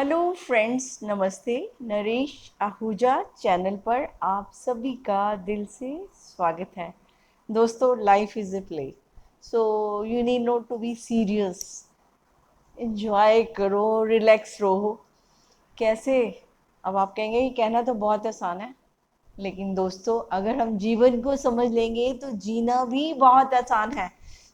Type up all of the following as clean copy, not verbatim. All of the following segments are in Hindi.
हेलो फ्रेंड्स, नमस्ते। नरेश आहूजा चैनल पर आप सभी का दिल से स्वागत है। दोस्तों, life is a play, so you need not to be serious. Enjoy करो, रिलैक्स रहो। कैसे? अब आप कहेंगे ये कहना तो बहुत आसान है, लेकिन दोस्तों अगर हम जीवन को समझ लेंगे तो जीना भी बहुत आसान है।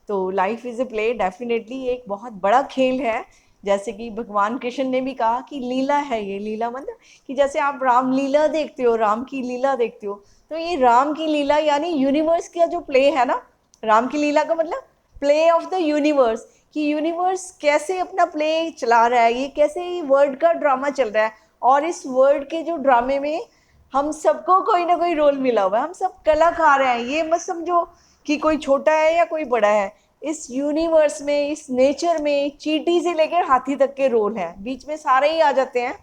तो life is a play definitely एक बहुत बड़ा खेल है। जैसे कि भगवान कृष्ण ने भी कहा कि लीला है, ये लीला मतलब कि जैसे आप राम लीला देखते हो, राम की लीला देखते हो, तो ये राम की लीला यानी यूनिवर्स का जो प्ले है ना। राम की लीला का मतलब प्ले ऑफ द यूनिवर्स, कि यूनिवर्स कैसे अपना प्ले चला रहा है, ये कैसे वर्ड का ड्रामा चल रहा है। और इस वर्ड के जो ड्रामे में हम सबको कोई ना कोई रोल मिला हुआ है, हम सब कलाकार हैं। ये मत समझो कि कोई छोटा है या कोई बड़ा है। इस यूनिवर्स में, इस नेचर में चींटी से लेकर हाथी तक के रोल हैं, बीच में सारे ही आ जाते हैं।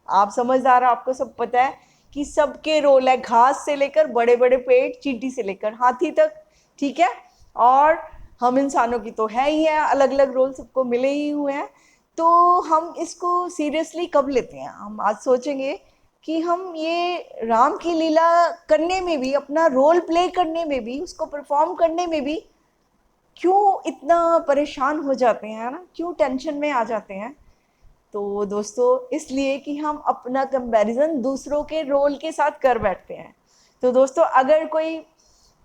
आप समझदार हो, आपको सब पता है कि सबके रोल है, घास से लेकर बड़े बड़े पेड़, चींटी से लेकर हाथी तक। ठीक है। और हम इंसानों की तो है ही है, अलग अलग रोल सबको मिले ही हुए हैं। तो हम इसको सीरियसली कब लेते हैं? हम आज सोचेंगे कि हम ये राम की लीला करने में भी, अपना रोल प्ले करने में भी, उसको परफॉर्म करने में भी क्यों इतना परेशान हो जाते हैं ना, क्यों टेंशन में आ जाते हैं। तो दोस्तों, इसलिए कि हम अपना कंपैरिजन दूसरों के रोल के साथ कर बैठते हैं। तो दोस्तों, अगर कोई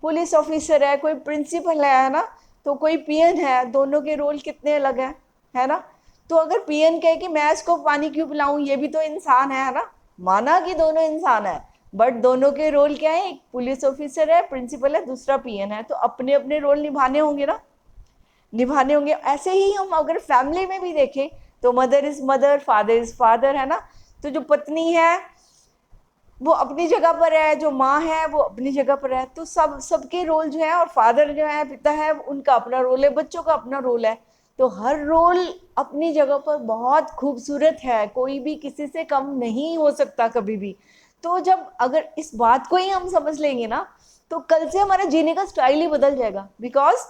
पुलिस ऑफिसर है, कोई प्रिंसिपल है ना, तो कोई पीएन है, दोनों के रोल कितने अलग हैं, है ना। तो अगर पीएन कहे कि मैं इसको पानी क्यों पिलाऊं, ये भी तो इंसान है ना। माना कि दोनों इंसान है, बट दोनों के रोल क्या है? एक पुलिस ऑफिसर है, प्रिंसिपल है, दूसरा पीएन है, तो अपने अपने रोल निभाने होंगे ना, निभाने होंगे। ऐसे ही हम अगर फैमिली में भी देखें तो mother is mother, father is father, है ना। तो जो पत्नी है वो अपनी जगह पर है, जो माँ है वो अपनी जगह पर है। तो सबके रोल जो है, और फादर जो है, पिता है, उनका अपना रोल है, बच्चों का अपना रोल है। तो हर रोल अपनी जगह पर बहुत खूबसूरत है, कोई भी किसी से कम नहीं हो सकता कभी भी। तो जब अगर इस बात को ही हम समझ लेंगे ना, तो कल से हमारा जीने का स्टाइल ही बदल जाएगा। बिकॉज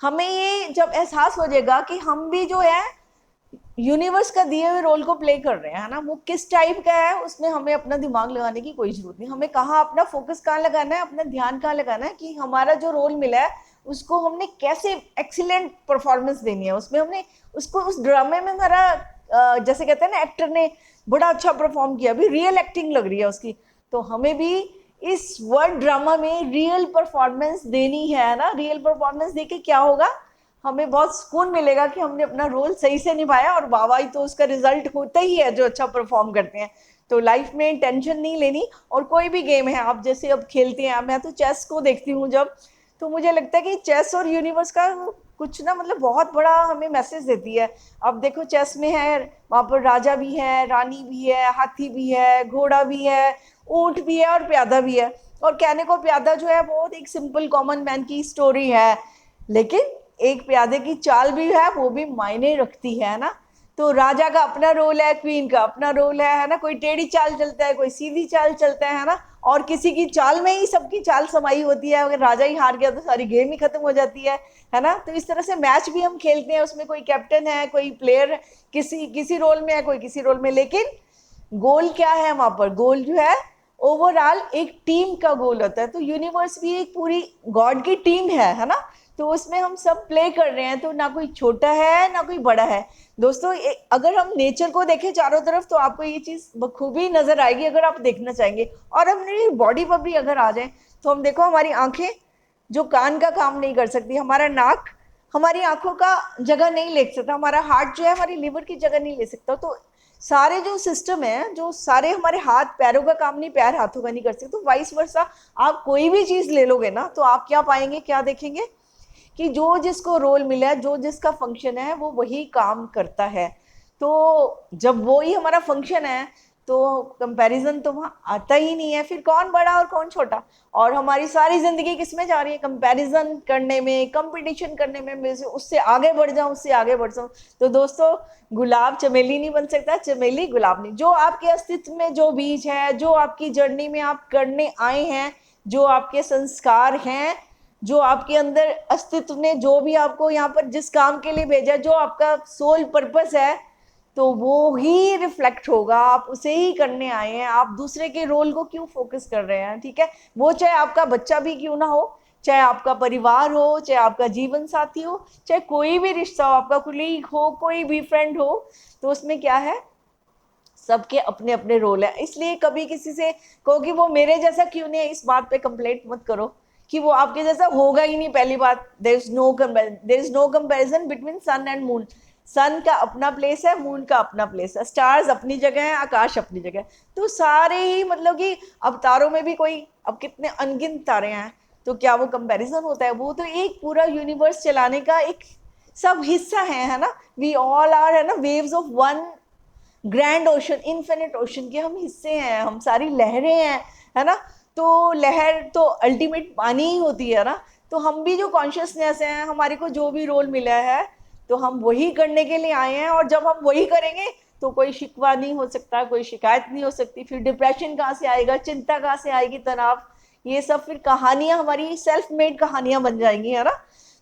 हमें ये जब एहसास हो जाएगा कि हम भी जो है यूनिवर्स का दिए हुए रोल को प्ले कर रहे हैं, है ना, वो किस टाइप का है, उसमें हमें अपना दिमाग लगाने की कोई जरूरत नहीं। हमें कहाँ अपना फोकस कहाँ लगाना है, अपना ध्यान कहाँ लगाना है, कि हमारा जो रोल मिला है उसको हमने कैसे एक्सीलेंट परफॉर्मेंस देनी है, उसमें हमने उसको उस ड्रामे में हमारा जैसे कहते हैं ना, एक्टर ने बड़ा अच्छा परफॉर्म किया, अभी रियल एक्टिंग लग रही है उसकी। तो हमें भी इस वर्ड ड्रामा में रियल परफॉर्मेंस देनी है ना। रियल परफॉर्मेंस देके क्या होगा? हमें बहुत सुकून मिलेगा कि हमने अपना रोल सही से निभाया, और वाहवाही तो उसका रिजल्ट होता ही है जो अच्छा परफॉर्म करते हैं। तो लाइफ में टेंशन नहीं लेनी। और कोई भी गेम है, आप जैसे अब खेलते हैं, मैं तो चेस को देखती हूँ जब, तो मुझे लगता है कि चेस और यूनिवर्स का कुछ ना मतलब बहुत बड़ा हमें मैसेज देती है। अब देखो, चेस में है, वहां पर राजा भी है, रानी भी है, हाथी भी है, घोड़ा भी है, ऊंट भी है, और प्यादा भी है। और कहने को प्यादा जो है बहुत एक सिंपल कॉमन मैन की स्टोरी है, लेकिन एक प्यादे की चाल भी है, वो भी मायने रखती है ना। तो राजा का अपना रोल है, क्वीन का अपना रोल है ना। कोई टेढ़ी चाल चलता है, कोई सीधी चाल चलता है ना। और किसी की चाल में ही सबकी चाल समाई होती है, अगर राजा ही हार गया तो सारी गेम ही खत्म हो जाती है ना। तो इस तरह से मैच भी हम खेलते हैं, उसमें कोई कैप्टन है, कोई प्लेयर किसी किसी रोल में है, कोई किसी रोल में। लेकिन गोल क्या है वहां पर? गोल जो है ओवरऑल एक टीम का गोल होता है। तो यूनिवर्स भी एक पूरी गॉड की टीम है ना। तो उसमें हम सब प्ले कर रहे हैं, तो ना कोई छोटा है ना कोई बड़ा है। दोस्तों, अगर हम नेचर को देखें चारों तरफ, तो आपको ये चीज बखूबी नजर आएगी अगर आप देखना चाहेंगे। और अपनी बॉडी पर भी अगर आ जाए, तो हम देखो, हमारी आंखें जो कान का काम नहीं कर सकती, हमारा नाक हमारी आंखों का जगह नहीं ले सकता, हमारा हार्ट जो है हमारी लीवर की जगह नहीं ले सकता। तो सारे जो सिस्टम है, जो सारे हमारे हाथ पैरों का काम नहीं, पैर हाथों का नहीं कर सकते। तो वाइस वर्सा आप कोई भी चीज ले लोगे ना, तो आप क्या पाएंगे, क्या देखेंगे? कि जो जिसको रोल मिला है, जो जिसका फंक्शन है, वो वही काम करता है। तो जब वो ही हमारा फंक्शन है, तो कंपैरिजन तो वहां आता ही नहीं है। फिर कौन बड़ा और कौन छोटा? और हमारी सारी जिंदगी किस में जा रही है? कंपैरिजन करने में, कंपटीशन करने में। मैं उससे आगे बढ़ जाऊं, उससे आगे बढ़ जाऊं। तो दोस्तों, गुलाब चमेली नहीं बन सकता, चमेली गुलाब नहीं। जो आपके अस्तित्व में जो बीज है, जो आपकी जर्नी में आप करने आए हैं, जो आपके संस्कार हैं, जो आपके अंदर अस्तित्व ने जो भी आपको यहाँ पर जिस काम के लिए भेजा, जो आपका सोल पर्पस है, तो वो ही रिफ्लेक्ट होगा, आप उसे ही करने आए हैं, आप दूसरे के रोल को क्यों फोकस कर रहे हैं, ठीक है। वो चाहे आपका बच्चा भी क्यों ना हो, चाहे आपका परिवार हो, चाहे आपका जीवन साथी हो, चाहे कोई भी रिश्ता हो, आपका कुलीग हो, कोई भी फ्रेंड हो, तो उसमें क्या है, सबके अपने अपने रोल है। इसलिए कभी किसी से कहो कि वो मेरे जैसा क्यों नहीं है, इस बात पे कंप्लेंट मत करो कि वो आपके जैसा होगा ही नहीं। पहली बात, there is no comparison between sun and moon. Sun का अपना प्लेस है, मून का अपना प्लेस है, स्टार्स अपनी जगह है, आकाश अपनी जगह है। तो सारे ही मतलब कि अब तारों में भी कोई, अब कितने अनगिनत तारे हैं, तो क्या वो कंपैरिजन होता है? वो तो एक पूरा यूनिवर्स चलाने का एक सब हिस्सा है ना। वी ऑल आर, है ना, waves of one grand ocean, infinite ocean के हम हिस्से हैं, हम सारी लहरें हैं, है ना। तो लहर तो अल्टीमेट पानी ही होती है ना। तो हम भी जो कॉन्शियसनेस है, हमारे को जो भी रोल मिला है, तो हम वही करने के लिए आए हैं। और जब हम वही करेंगे तो कोई शिकवा नहीं हो सकता, कोई शिकायत नहीं हो सकती। फिर डिप्रेशन कहाँ से आएगा, चिंता कहाँ से आएगी, तनाव, ये सब फिर कहानियां हमारी सेल्फ मेड कहानियां बन जाएंगी, है ना।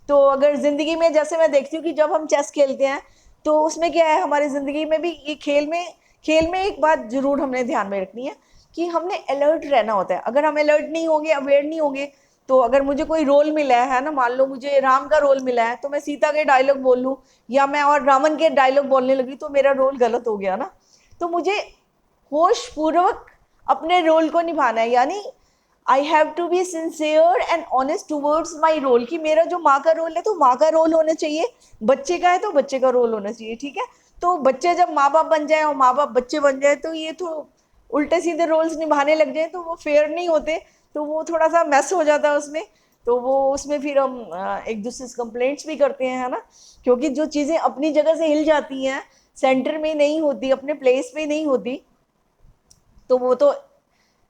तो अगर जिंदगी में, जैसे मैं देखती हूँ कि जब हम चेस खेलते हैं, तो उसमें क्या है, हमारी जिंदगी में भी ये खेल में एक बात जरूर हमने ध्यान में रखनी है कि हमने अलर्ट रहना होता है। अगर हम अलर्ट नहीं होंगे, अवेयर नहीं होंगे, तो अगर मुझे कोई रोल मिला है ना, मान लो मुझे राम का रोल मिला है, तो मैं सीता के डायलॉग बोल लूँ या मैं और रावण के डायलॉग बोलने लगी, तो मेरा रोल गलत हो गया ना। तो मुझे होश पूर्वक अपने रोल को निभाना है, यानी I have to be sincere and honest towards my role, कि मेरा जो माँ का रोल है तो माँ का रोल होना चाहिए, बच्चे का है तो बच्चे का रोल होना चाहिए, ठीक है। तो बच्चे जब माँ बाप बन जाए और माँ बाप बच्चे बन जाए, तो ये तो उल्टे सीधे रोल्स निभाने लग जाए, तो वो फेयर नहीं होते, तो वो थोड़ा सा मैस हो जाता है उसमें। तो वो उसमें फिर हम एक दूसरे से कंप्लेंट्स भी करते हैं, है ना। क्योंकि जो चीज़ें अपनी जगह से हिल जाती हैं, सेंटर में नहीं होती, अपने प्लेस में नहीं होती, तो वो तो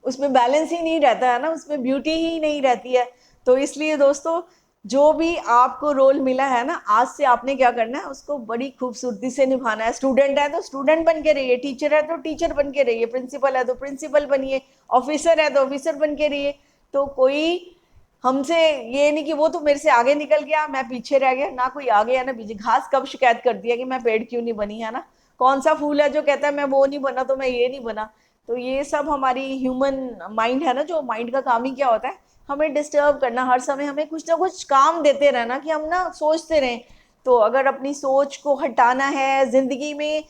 उसमें बैलेंस ही नहीं रहता है ना, उसमें ब्यूटी ही नहीं रहती है। तो इसलिए दोस्तों, जो भी आपको रोल मिला है ना, आज से आपने क्या करना है, उसको बड़ी खूबसूरती से निभाना है। स्टूडेंट है तो स्टूडेंट बन के रहिए, टीचर है तो टीचर बन के रहिए, प्रिंसिपल है तो प्रिंसिपल बनिए, ऑफिसर है तो ऑफिसर बन के रहिए। तो कोई हमसे ये नहीं कि वो तो मेरे से आगे निकल गया, मैं पीछे रह गया, ना कोई आगे है ना पीछे। घास कब शिकायत करती है कि मैं पेड़ क्यों नहीं बनी, है ना। कौन सा फूल है जो कहता है मैं वो नहीं बना तो मैं ये नहीं बना। तो ये सब हमारी ह्यूमन माइंड है ना, जो माइंड का काम ही क्या होता है, हमें डिस्टर्ब करना, हर समय हमें कुछ ना कुछ काम देते रहना कि हम ना सोचते रहें। तो अगर अपनी सोच को हटाना है, जिंदगी में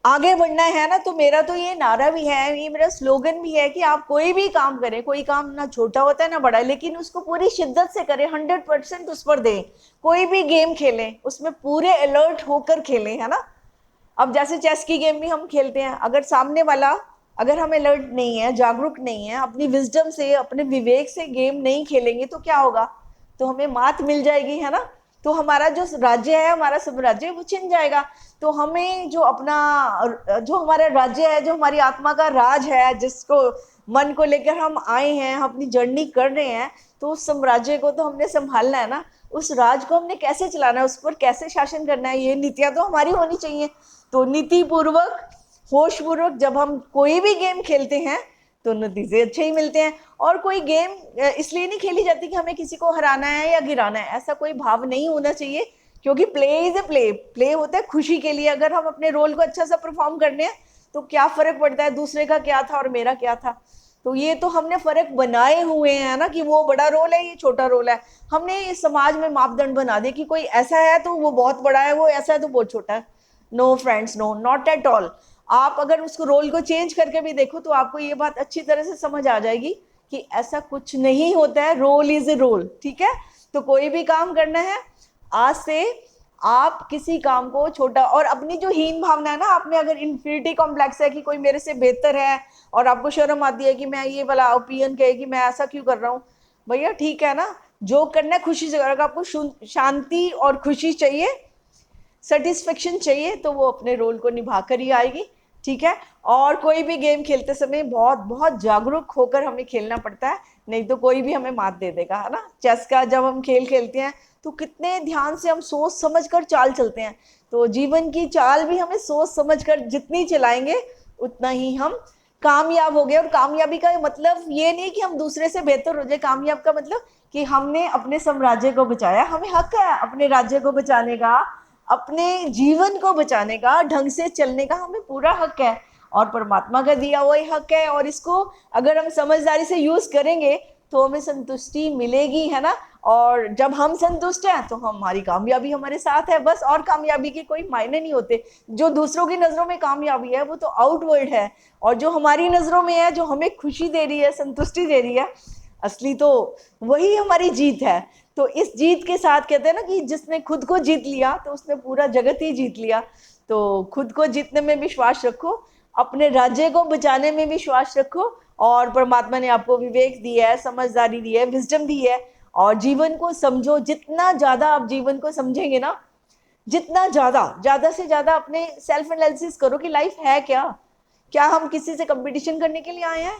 आगे बढ़ना है ना, तो मेरा तो ये नारा भी है, ये मेरा स्लोगन भी है कि आप कोई भी काम करें, कोई काम ना छोटा होता है ना बड़ा, लेकिन उसको पूरी शिद्दत से करें, 100% उस पर दें। कोई भी गेम खेलें, उसमें पूरे अलर्ट होकर खेलें, है ना। अब जैसे चेस की गेम भी हम खेलते हैं, अगर सामने वाला, अगर हम अलर्ट नहीं है, जागरूक नहीं है, अपनी विजडम से, अपने विवेक से गेम नहीं खेलेंगे, तो क्या होगा, तो हमें मात मिल जाएगी, है ना। तो हमारा जो राज्य है, हमारा साम्राज्य, वो छिन जाएगा। तो हमें जो अपना, जो हमारा राज्य है, जो हमारी आत्मा का राज है, जिसको मन को लेकर हम आए हैं, हम अपनी जर्नी कर रहे हैं, तो उस साम्राज्य को तो हमने संभालना है ना। उस राज को हमने कैसे चलाना है, उस पर कैसे शासन करना है, ये नीतियां तो हमारी होनी चाहिए। तो नीति पूर्वक, होश पूर्वक जब हम कोई भी गेम खेलते हैं, तो नतीजे अच्छे ही मिलते हैं। और कोई गेम इसलिए नहीं खेली जाती कि हमें किसी को हराना है या गिराना है, ऐसा कोई भाव नहीं होना चाहिए। क्योंकि play is a play, play होता है खुशी के लिए। अगर हम अपने रोल को अच्छा सा परफॉर्म करने हैं, तो क्या फर्क पड़ता है दूसरे का क्या था और मेरा क्या था। तो ये तो हमने फर्क बनाए हुए हैं ना, कि वो बड़ा रोल है, ये छोटा रोल है। हमने इस समाज में मापदंड बना दिए कि कोई ऐसा है तो वो बहुत बड़ा है, वो ऐसा है तो बहुत छोटा है। No friends, no, not at all. आप अगर उसको रोल को चेंज करके भी देखो, तो आपको ये बात अच्छी तरह से समझ आ जाएगी कि ऐसा कुछ नहीं होता है। रोल इज ए रोल, ठीक है। तो कोई भी काम करना है, आज से आप किसी काम को छोटा, और अपनी जो हीन भावना है ना, आप में अगर इन्फिनिटी कॉम्प्लेक्स है कि कोई मेरे से बेहतर है, और आपको शर्म आती है कि मैं ये वाला ओपिनियन कहे कि मैं ऐसा क्यों कर रहा हूँ, भैया ठीक है ना, जो करना है खुशी से करो। अगर आपको शांति और खुशी चाहिए, सेटिस्फेक्शन चाहिए, तो वो अपने रोल को निभा कर ही आएगी, ठीक है। और कोई भी गेम खेलते समय बहुत बहुत जागरूक होकर हमें खेलना पड़ता है, नहीं तो कोई भी हमें मात दे देगा, है ना। चेस का जब हम खेल खेलते हैं, तो कितने ध्यान से हम सोच समझ कर चाल चलते हैं। तो जीवन की चाल भी हमें सोच समझ कर जितनी चलाएंगे, उतना ही हम कामयाब हो गए। और कामयाबी का मतलब ये नहीं कि हम दूसरे से बेहतर हो जाए, कामयाब का मतलब कि हमने अपने साम्राज्य को बचाया। हमें हक है अपने राज्य को बचाने का, अपने जीवन को बचाने का, ढंग से चलने का हमें पूरा हक है और परमात्मा का दिया हुआ ही हक है। और इसको अगर हम समझदारी से यूज करेंगे तो हमें संतुष्टि मिलेगी, है ना। और जब हम संतुष्ट हैं तो हमारी कामयाबी हमारे साथ है बस। और कामयाबी के कोई मायने नहीं होते। जो दूसरों की नज़रों में कामयाबी है वो तो आउटवर्ड है, और जो हमारी नज़रों में है, जो हमें खुशी दे रही है, संतुष्टि दे रही है, असली तो वही हमारी जीत है। तो इस जीत के साथ कहते हैं ना कि जिसने खुद को जीत लिया तो उसने पूरा जगत ही जीत लिया। तो खुद को जीतने में विश्वास रखो, अपने राज्य को बचाने में विश्वास रखो, और परमात्मा ने आपको विवेक दिया है, समझदारी दी है, विजडम दी है, और जीवन को समझो। जितना ज़्यादा आप जीवन को समझेंगे ना, जितना ज़्यादा से ज़्यादा अपने सेल्फ एनालिसिस करो कि लाइफ है क्या। क्या हम किसी से कंपटीशन करने के लिए आए हैं,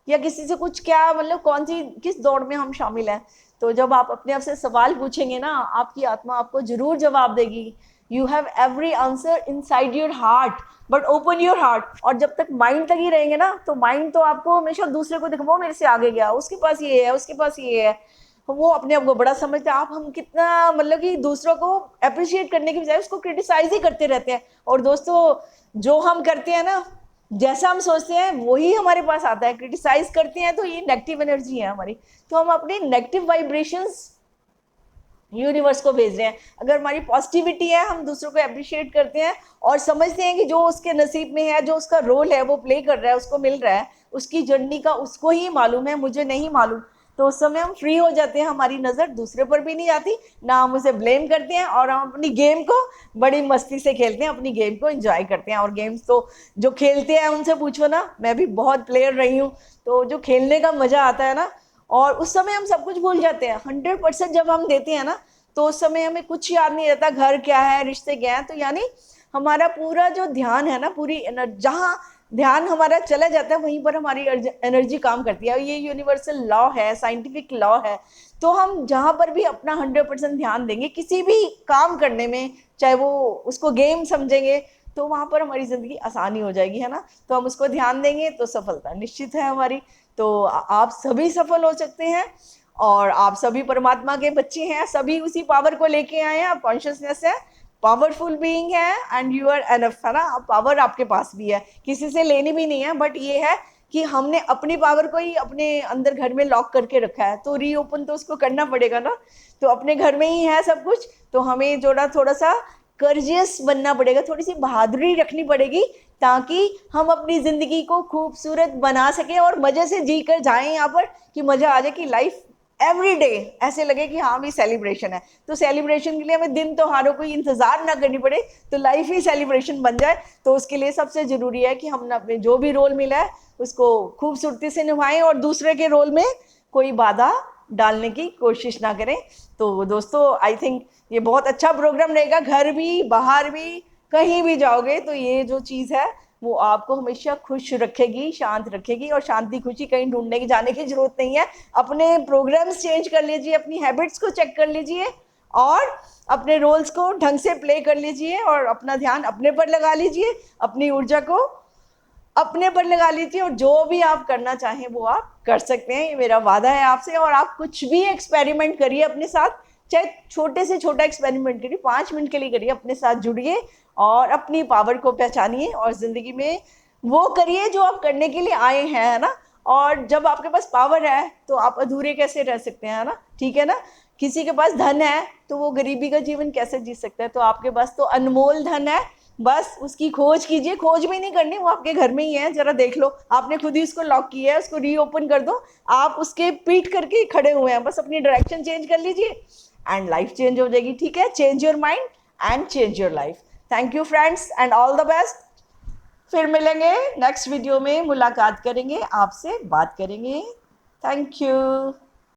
या किसी से कुछ, क्या मतलब कौन सी किस दौड़ में हम शामिल हैं। तो जब आप अपने आप से सवाल पूछेंगे ना, आपकी आत्मा आपको जरूर जवाब देगी। You have every answer inside your heart, but open your heart. और जब तक माइंड तक ही रहेंगे ना, तो माइंड तो आपको हमेशा दूसरे को दिखाओ, मेरे से आगे गया, उसके पास ये है, उसके पास ये है। वो अपने आप को बड़ा समझते हैं। आप हम कितना मतलब कि दूसरों को अप्रिशिएट करने की बजाय उसको क्रिटिसाइज ही करते रहते हैं। और दोस्तों, जो हम करते हैं ना, जैसा हम सोचते हैं वही हमारे पास आता है। क्रिटिसाइज करते हैं तो ये नेगेटिव एनर्जी है हमारी। तो हम अपने नेगेटिव वाइब्रेशंस यूनिवर्स को भेज रहे हैं। अगर हमारी पॉजिटिविटी है, हम दूसरों को अप्रिशिएट करते हैं और समझते हैं कि जो उसके नसीब में है, जो उसका रोल है वो प्ले कर रहा है, उसको मिल रहा है, उसकी जर्नी का उसको ही मालूम है, मुझे नहीं मालूम। तो उस समय हम फ्री हो जाते हैं, हमारी नज़र दूसरे पर भी नहीं जाती, ना हम उसे ब्लेम करते हैं, और हम अपनी गेम को बड़ी मस्ती से खेलते हैं, अपनी गेम को एंजॉय करते हैं। और गेम्स तो जो खेलते हैं उनसे पूछो ना, मैं भी बहुत प्लेयर रही हूँ। तो जो खेलने का मज़ा आता है ना, और उस समय हम सब कुछ भूल जाते हैं। 100% जब हम देते हैं ना, तो उस समय हमें कुछ याद नहीं रहता, घर क्या है, रिश्ते क्या है। तो यानी हमारा पूरा जो ध्यान है ना, पूरी एनर्जी, जहाँ ध्यान हमारा चला जाता है वहीं पर हमारी एनर्जी काम करती है। ये यूनिवर्सल लॉ है, साइंटिफिक लॉ है। तो हम जहाँ पर भी अपना 100% ध्यान देंगे किसी भी काम करने में, चाहे वो उसको गेम समझेंगे, तो वहाँ पर हमारी ज़िंदगी आसानी हो जाएगी, है ना। तो हम उसको ध्यान देंगे तो सफलता निश्चित है हमारी। तो आप सभी सफल हो सकते हैं, और आप सभी परमात्मा के बच्चे हैं, सभी उसी पावर को लेके आए हैं। आप कॉन्शियसनेस है, पावरफुल बीइंग है, एंड यू आर एनफ, है ना। पावर आपके पास भी है, किसी से लेनी भी नहीं है, बट ये है कि हमने अपनी पावर को ही अपने अंदर घर में लॉक करके रखा है, तो रीओपन तो उसको करना पड़ेगा ना। तो अपने घर में ही है सब कुछ, तो हमें थोड़ा सा कर्जियस बनना पड़ेगा, थोड़ी सी बहादुरी रखनी पड़ेगी, ताकि हम अपनी ज़िंदगी को खूबसूरत बना सकें और मज़े से जी कर जाएँ यहाँ पर, कि मज़ा आ जाए, कि लाइफ एवरी डे ऐसे लगे कि हाँ भी सेलिब्रेशन है। तो सेलिब्रेशन के लिए हमें दिन त्योहारों को इंतज़ार ना करनी पड़े, तो लाइफ ही सेलिब्रेशन बन जाए। तो उसके लिए सबसे ज़रूरी है कि हम अपने जो भी रोल मिला है उसको खूबसूरती से निभाएं, और दूसरे के रोल में कोई बाधा डालने की कोशिश ना करें। तो दोस्तों, आई थिंक ये बहुत अच्छा प्रोग्राम रहेगा। घर भी, बाहर भी, कहीं भी जाओगे तो ये जो चीज़ है वो आपको हमेशा खुश रखेगी, शांत रखेगी। और शांति खुशी कहीं ढूंढने की जाने की जरूरत नहीं है। अपने प्रोग्राम्स चेंज कर लीजिए, अपनी हैबिट्स को चेक कर लीजिए, और अपने रोल्स को ढंग से प्ले कर लीजिए, और अपना ध्यान अपने पर लगा लीजिए, अपनी ऊर्जा को अपने पर लगा लीजिए, और जो भी आप करना चाहें वो आप कर सकते हैं। ये मेरा वादा है आपसे। और आप कुछ भी एक्सपेरिमेंट करिए अपने साथ, चाहे छोटे से छोटा एक्सपेरिमेंट करिए, 5 मिनट के लिए करिए, अपने साथ जुड़िए और अपनी पावर को पहचानिए, और ज़िंदगी में वो करिए जो आप करने के लिए आए हैं, है ना। और जब आपके पास पावर है तो आप अधूरे कैसे रह सकते हैं, है ना, ठीक है ना। किसी के पास धन है तो वो गरीबी का जीवन कैसे जी सकता है। तो आपके पास तो अनमोल धन है, बस उसकी खोज कीजिए। खोज भी नहीं करनी, वो आपके घर में ही है, जरा देख लो। आपने खुद ही उसको लॉक किया है, उसको रीओपन कर दो। आप उसके पीठ करके खड़े हुए हैं, बस अपनी डायरेक्शन चेंज कर लीजिए एंड लाइफ चेंज हो जाएगी, ठीक है। Change your mind and change your life. Thank you friends, and all the best. फिर मिलेंगे नेक्स्ट वीडियो में, मुलाकात करेंगे, आपसे बात करेंगे। Thank you.